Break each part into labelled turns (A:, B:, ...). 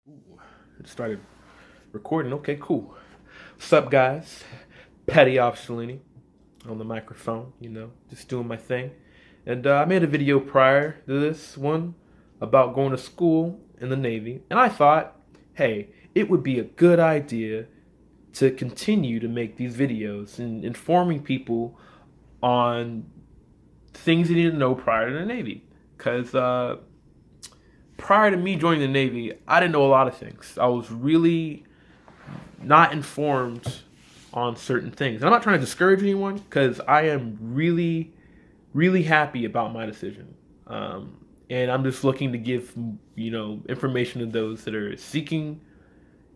A: Ooh, it started recording. Okay, cool. What's up, guys? Petty Off Cellini on the microphone, just doing my thing. And I made a video prior to this one about going to school in the Navy. And I thought, hey, it would be a good idea to continue to make these videos and informing people on things you need to know prior to the Navy. Because prior to me joining the Navy, I didn't know a lot of things. I was really not informed on certain things. And I'm not trying to discourage anyone because I am really, really happy about my decision. And I'm just looking to give, information to those that are seeking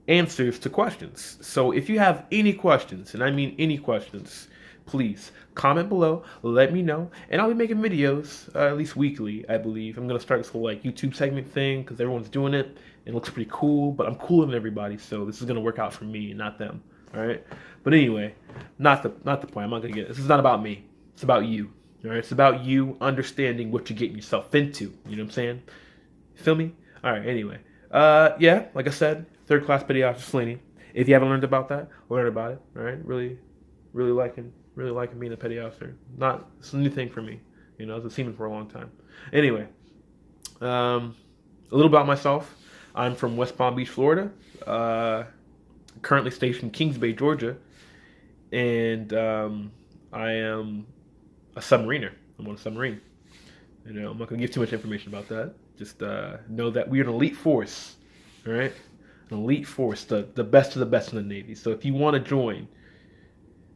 A: answers to questions. So if you have any questions, and I mean any questions, please comment below, let me know, and I'll be making videos at least weekly. I believe I'm gonna start this whole YouTube segment thing because everyone's doing it. It looks pretty cool, but I'm cooler than everybody, so this is gonna work out for me and not them. All right. But anyway, not the point. I'm not gonna get. This is not about me. It's about you. All right. It's about you understanding what you're getting yourself into. You know what I'm saying? Feel me? All right. Anyway, yeah. Like I said, third class pediatric Slaney. If you haven't learned about that, learn about it. All right. Really liking being a petty officer. Not It's a new thing for me. I was a seaman for a long time. Anyway, a little about myself. I'm from West Palm Beach, Florida. Currently stationed in Kings Bay, Georgia, and I am a submariner. I'm on a submarine. I'm not gonna give too much information about that. Just know that we're an elite force. All right, an elite force, the best of the best in the Navy. So if you want to join,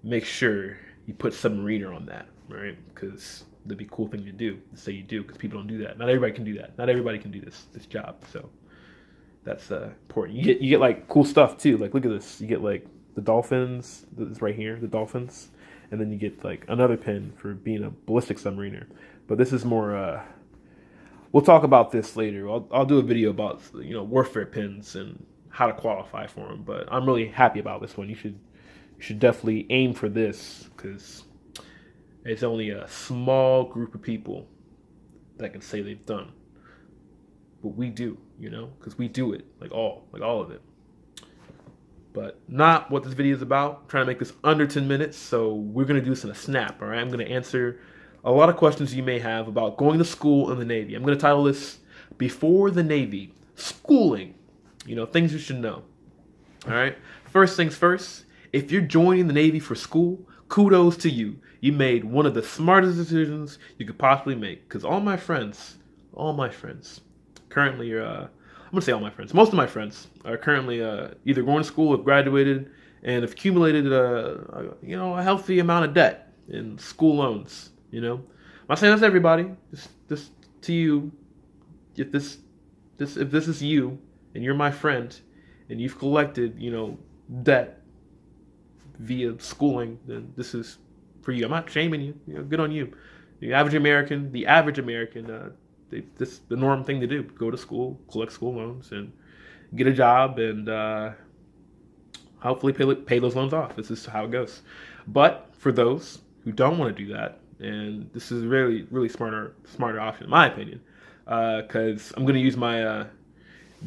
A: make sure you put submariner on that, right? Because that'd be a cool thing to do. To say you do, because people don't do that. Not everybody can do that. Not everybody can do this job. So that's important. You get like cool stuff too. Like look at this. You get like the dolphins. This right here, the dolphins, and then you get like another pin for being a ballistic submariner. But this is more. We'll talk about this later. I'll do a video about warfare pins and how to qualify for them. But I'm really happy about this one. You should definitely aim for this because it's only a small group of people that can say they've done. But we do, because we do it, like all of it. But not what this video is about. I'm trying to make this under 10 minutes, so we're going to do this in a snap, all right? I'm going to answer a lot of questions you may have about going to school in the Navy. I'm going to title this Before the Navy, Schooling, things you should know, all right? First things first, if you're joining the Navy for school, kudos to you. You made one of the smartest decisions you could possibly make, because all my friends, currently are, I'm gonna say all my friends. Most of my friends are currently either going to school, have graduated, and have accumulated a healthy amount of debt in school loans. I'm not saying that's everybody. Just to you, if this is you and you're my friend, and you've collected debt via schooling, then this is for you. I'm not shaming you. Good on you. The average American, this the norm thing to do. Go to school, collect school loans, and get a job, and hopefully pay those loans off. This is how it goes. But for those who don't want to do that, and this is really, really smarter option in my opinion, because I'm going to use my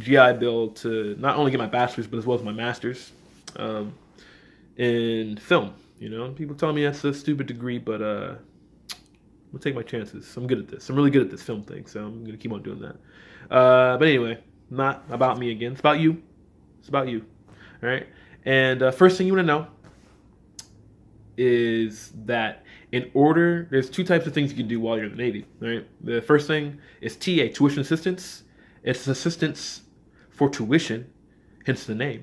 A: GI Bill to not only get my bachelor's, but as well as my master's in film. People tell me that's a stupid degree, but I'm gonna take my chances. I'm good at this. I'm really good at this film thing, so I'm gonna keep on doing that. But anyway, not about me again. It's about you. It's about you. All right. And first thing you want to know is that there's two types of things you can do while you're in the Navy. Right. The first thing is TA, tuition assistance. It's assistance for tuition, hence the name,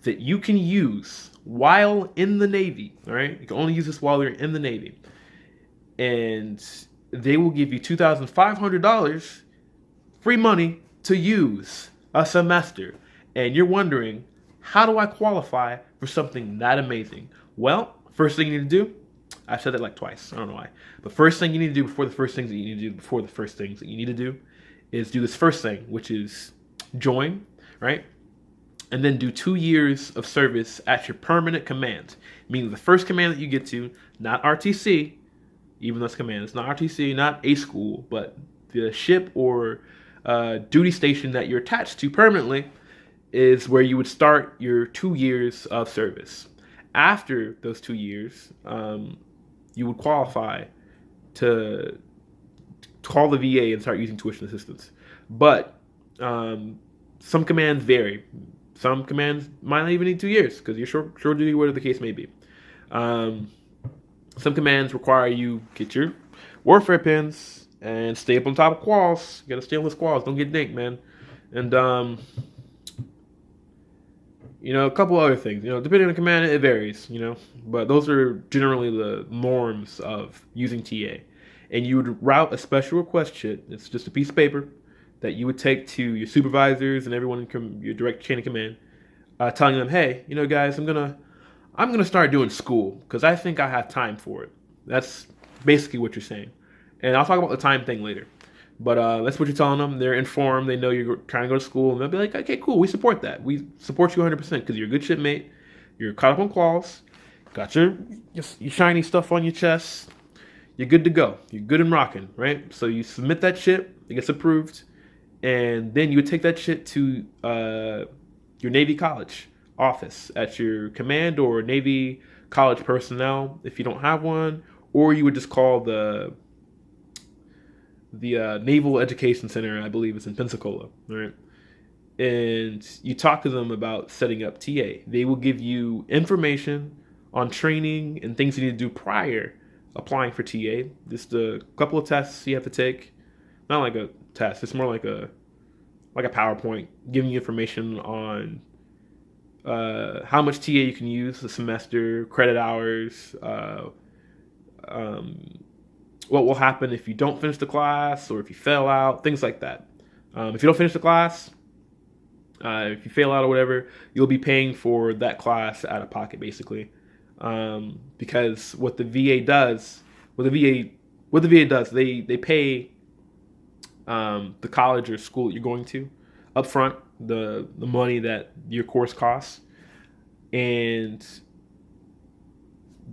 A: that you can use while in the Navy. All right. You can only use this while you're in the Navy. And they will give you $2,500 free money to use a semester. And you're wondering, how do I qualify for something that amazing? Well, first thing you need to do, I said that like twice. I don't know why. But first thing you need to do before the first things that you need to do before the first things that you need to do is do this first thing, which is join, right? And then do 2 years of service at your permanent command. Meaning the first command that you get to, not RTC, even though it's command. It's not RTC, not A school, but the ship or duty station that you're attached to permanently is where you would start your 2 years of service. After those 2 years, you would qualify to call the VA and start using tuition assistance. But some commands vary. Some commands might not even need 2 years because you're short duty, whatever the case may be. Some commands require you get your warfare pins and stay up on top of quals. You gotta stay on the squalls. Don't get dinked, man. And a couple other things. Depending on the command, it varies. But those are generally the norms of using TA. And you would route a special request sheet. It's just a piece of paper that you would take to your supervisors and everyone in your direct chain of command, telling them, "Hey, guys, I'm gonna start doing school because I think I have time for it." That's basically what you're saying. And I'll talk about the time thing later. But that's what you're telling them. They're informed. They know you're trying to go to school, and they'll be like, "Okay, cool. We support that. We support you 100% because you're a good shipmate. You're caught up on quals. Got your shiny stuff on your chest. You're good to go. You're good and rocking, right?" So you submit that shit. It gets approved, and then you would take that shit to your Navy college office at your command or Navy college personnel if you don't have one, or you would just call the Naval Education Center, I believe it's in Pensacola, right? And you talk to them about setting up TA. They will give you information on training and things you need to do prior applying for TA. Just a couple of tests you have to take. Not like a test. It's more like a PowerPoint giving you information on how much TA you can use a semester, credit hours, what will happen if you don't finish the class or if you fail out, things like that. If you don't finish the class, if you fail out or whatever, you'll be paying for that class out of pocket, basically. Because what the VA does, they pay the college or school that you're going to up front, the money that your course costs, and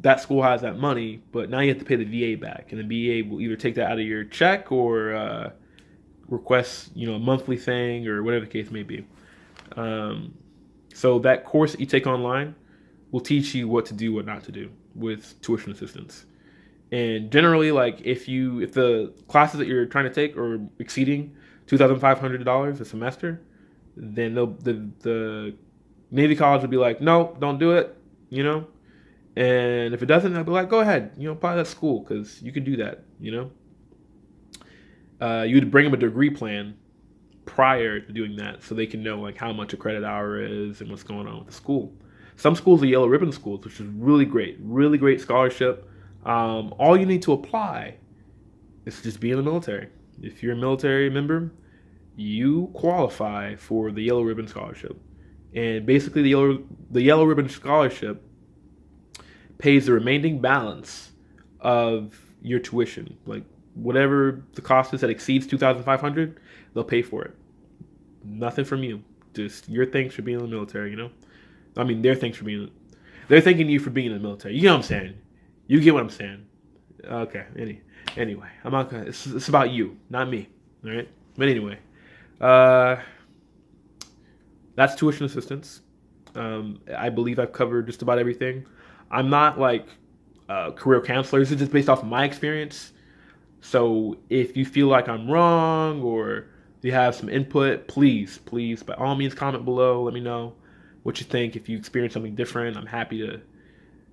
A: that school has that money, but now you have to pay the VA back, and the VA will either take that out of your check or request a monthly thing or whatever the case may be. So that course that you take online will teach you what to do, what not to do with tuition assistance. And generally, like if the classes that you're trying to take are exceeding $2,500 a semester, then the Navy college will be like, "No, don't do it," And if it doesn't, they'll be like, "Go ahead, apply that school because you can do that." You would bring them a degree plan prior to doing that, so they can know like how much a credit hour is and what's going on with the school. Some schools are yellow ribbon schools, which is really great scholarship. All you need to apply is just be in the military. If you're a military member, you qualify for the yellow ribbon scholarship, and basically the yellow ribbon scholarship pays the remaining balance of your tuition. Like whatever the cost is that exceeds $2,500, they'll pay for it. Nothing from you. Just your thanks for being in the military, I mean, they're thanking you for being in the military. You know what I'm saying? You get what I'm saying? Okay. Anyway, I'm not gonna. It's about you, not me. All right. But anyway, that's tuition assistance. I believe I've covered just about everything. I'm not like a career counselor. This is just based off of my experience. So if you feel like I'm wrong or you have some input, please, by all means, comment below. Let me know what you think. If you experience something different, I'm happy to,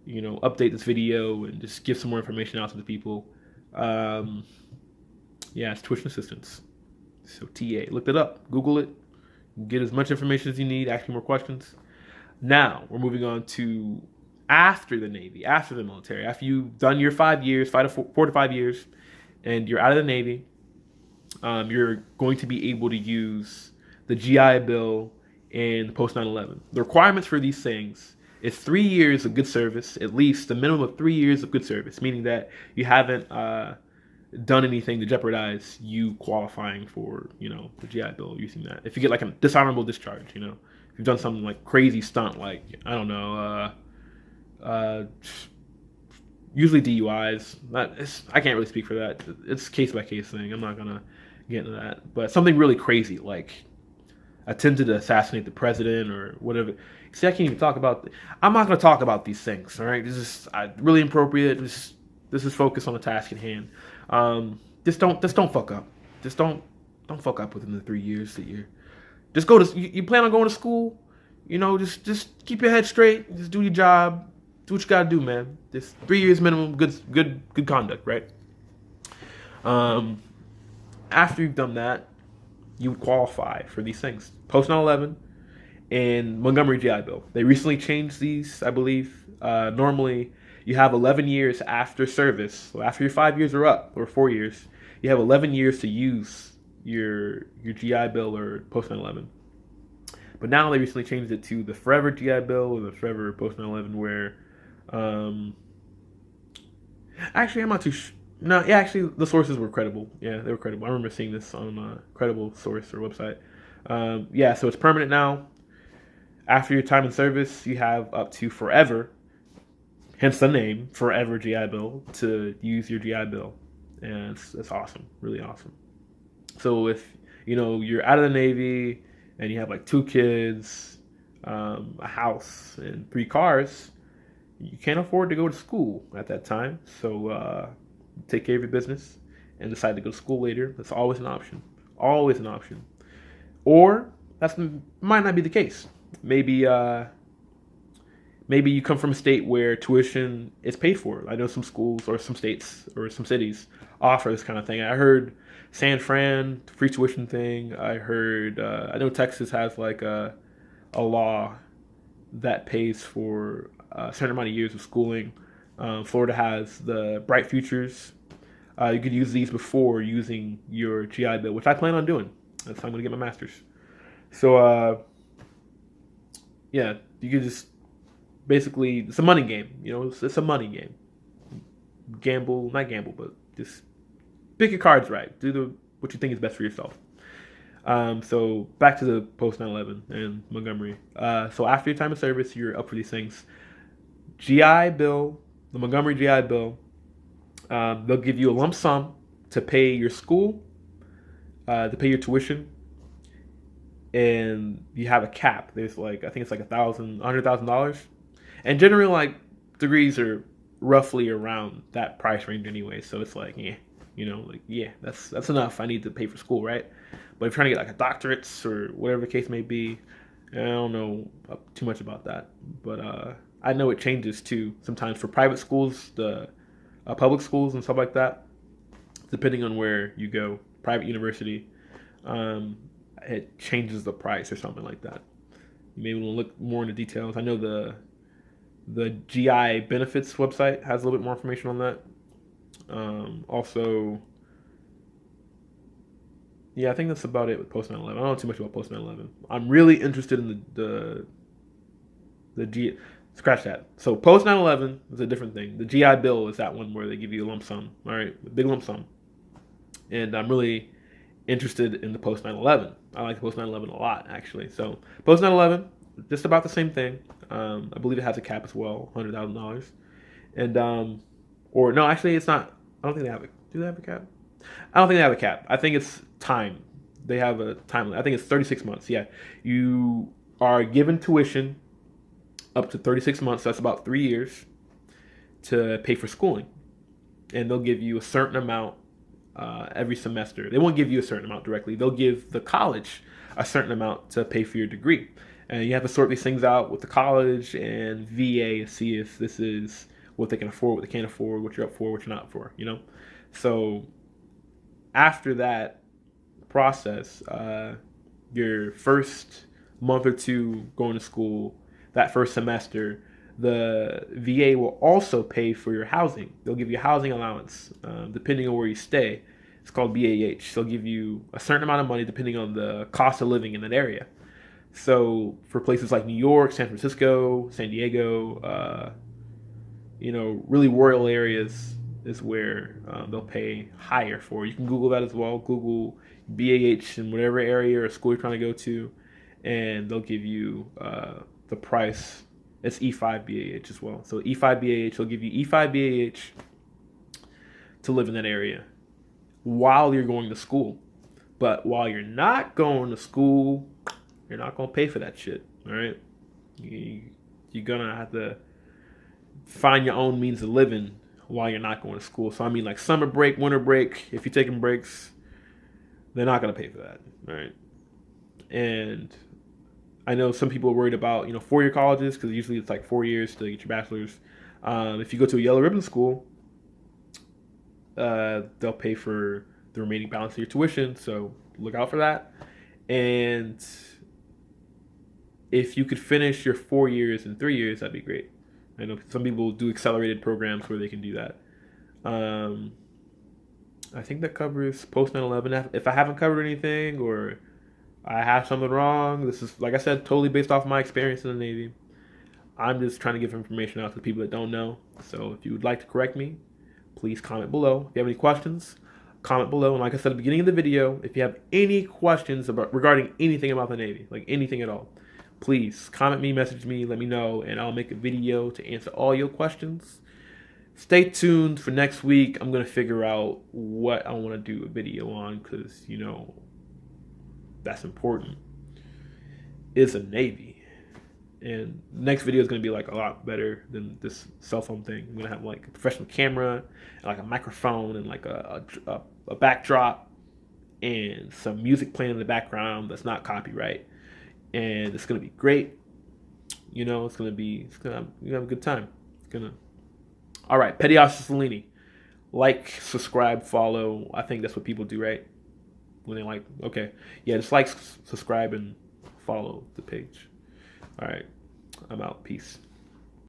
A: update this video and just give some more information out to the people. It's tuition assistance. So TA, look it up, Google it, get as much information as you need, ask me more questions. Now we're moving on to after the Navy, after the military, after you've done your 5 years, 4 to 5 years, and you're out of the Navy. You're going to be able to use the GI Bill and the post 9/11. The requirements for these things is 3 years of good service, at least a minimum of 3 years of good service, meaning that you haven't done anything to jeopardize you qualifying for, the GI Bill using that. If you get like a dishonorable discharge, if you've done something like crazy stunt, like, I don't know, usually DUIs. I can't really speak for that. It's case by case thing. I'm not gonna get into that. But something really crazy, like attempted to assassinate the president or whatever. See, I can't even talk about. I'm not going to talk about these things. All right, this is really inappropriate. This is focused on the task at hand. Just don't fuck up. Just don't fuck up within the 3 years that you're. Just go to. You plan on going to school. Just keep your head straight. Just do your job. Do what you gotta do, man. Just 3 years minimum. Good conduct, right? After you've done that, you would qualify for these things. Post 9/11 and Montgomery GI Bill. They recently changed these, I believe. Normally, you have 11 years after service. So after your 5 years are up, or 4 years, you have 11 years to use your GI Bill or Post 9/11. But now they recently changed it to the Forever GI Bill or the Forever Post 9/11, where actually I'm not too sure. No, yeah, actually the sources were credible. Yeah, they were credible. I remember seeing this on a credible source or website. Yeah, so it's permanent now. After your time in service, you have up to forever, hence the name, Forever GI Bill, to use your GI Bill. And it's awesome, really awesome. So if, you're out of the Navy and you have like 2 kids, a house, and 3 cars, you can't afford to go to school at that time. So take care of your business and decide to go to school later. That's always an option. Always an option. Or that might not be the case. Maybe you come from a state where tuition is paid for. I know some schools or some states or some cities offer this kind of thing. I heard San Fran, free tuition thing. I heard, I know Texas has like a law that pays for a certain amount of years of schooling. Florida has the Bright Futures. You could use these before using your GI Bill, which I plan on doing. That's how I'm going to get my master's. So, yeah, you could just basically, it's a money game. It's a money game. Not gamble, but just pick your cards right. Do what you think is best for yourself. So back to the post 9/11 and Montgomery. So after your time of service, you're up for these things. GI Bill, the Montgomery GI Bill, they'll give you a lump sum to pay your school, to pay your tuition, and you have a cap. There's I think it's like $100,000, and generally degrees are roughly around that price range anyway. So it's that's enough. I need to pay for school, right? But if you're trying to get like a doctorates or whatever the case may be, I don't know too much about that. But I know it changes too sometimes for private schools, the public schools and stuff like that. Depending on where you go, private university, it changes the price or something like that. You may want to look more into details. I know the GI benefits website has a little bit more information on that. Also, yeah, I think that's about it with Post 9/11. I don't know too much about Post 9/11. I'm really interested in the G. Scratch that. So Post 9/11 is a different thing. The GI Bill is that one where they give you a lump sum. All right, a big lump sum. And I'm really interested in the Post 9/11. I like the Post 9/11 a lot, actually. So Post 9/11, just about the same thing. I believe it has a cap as well, $100,000. And or no, actually, it's not. I don't think they have it. Do they have a cap? I don't think they have a cap. I think it's time. They have a time. I think it's 36 months. Yeah, you are given tuition up to 36 months. That's about 3 years to pay for schooling, and they'll give you a certain amount every semester. They won't give you a certain amount directly. They'll give the college a certain amount to pay for your degree, and you have to sort these things out with the college and VA to see if this is what they can afford, what they can't afford, what you're up for, what you're not for. So after that process, your first month or two going to school, that first semester, the VA will also pay for your housing. They'll give you a housing allowance depending on where you stay. It's called BAH. They'll give you a certain amount of money depending on the cost of living in that area. So for places like New York, San Francisco, San Diego, really rural areas is where they'll pay higher for. You can Google that as well. Google BAH in whatever area or school you're trying to go to, and they'll give you the price. It's E5 BAH as well. So E5 BAH, they'll give you E5 BAH to live in that area while you're going to school. But while you're not going to school, You're not gonna pay for that shit. All right, you, you're gonna have to find your own means of living while you're not going to school. So I mean, like summer break, winter break. If you're taking breaks, they're not gonna pay for that. All right, and I know some people are worried about 4-year colleges because usually it's like 4 years to get your bachelor's. If you go to a yellow ribbon school, they'll pay for the remaining balance of your tuition. So look out for that. And if you could finish your 4 years in 3 years, that'd be great. I know some people do accelerated programs where they can do that. Um, I think that covers post 9/11. If I haven't covered anything or I have something wrong, this is, like I said, totally based off my experience in the Navy. I'm just trying to give information out to people that don't know. So if you would like to correct me, please comment below. If you have any questions, comment below. And like I said at the beginning of the video, if you have any questions regarding anything about the Navy, like anything at all, please comment me, message me, let me know, and I'll make a video to answer all your questions. Stay tuned for next week. I'm going to figure out what I want to do a video on because, that's important. It's a Navy. And the next video is going to be like a lot better than this cell phone thing. I'm going to have like a professional camera and like a microphone and like a backdrop and some music playing in the background that's not copyright. And it's going to be great. You're going to have a good time. All right. Petty Officer Cellini. Like, subscribe, follow. I think that's what people do, right? When they like, okay. Yeah, just like, subscribe, and follow the page. All right. I'm out. Peace.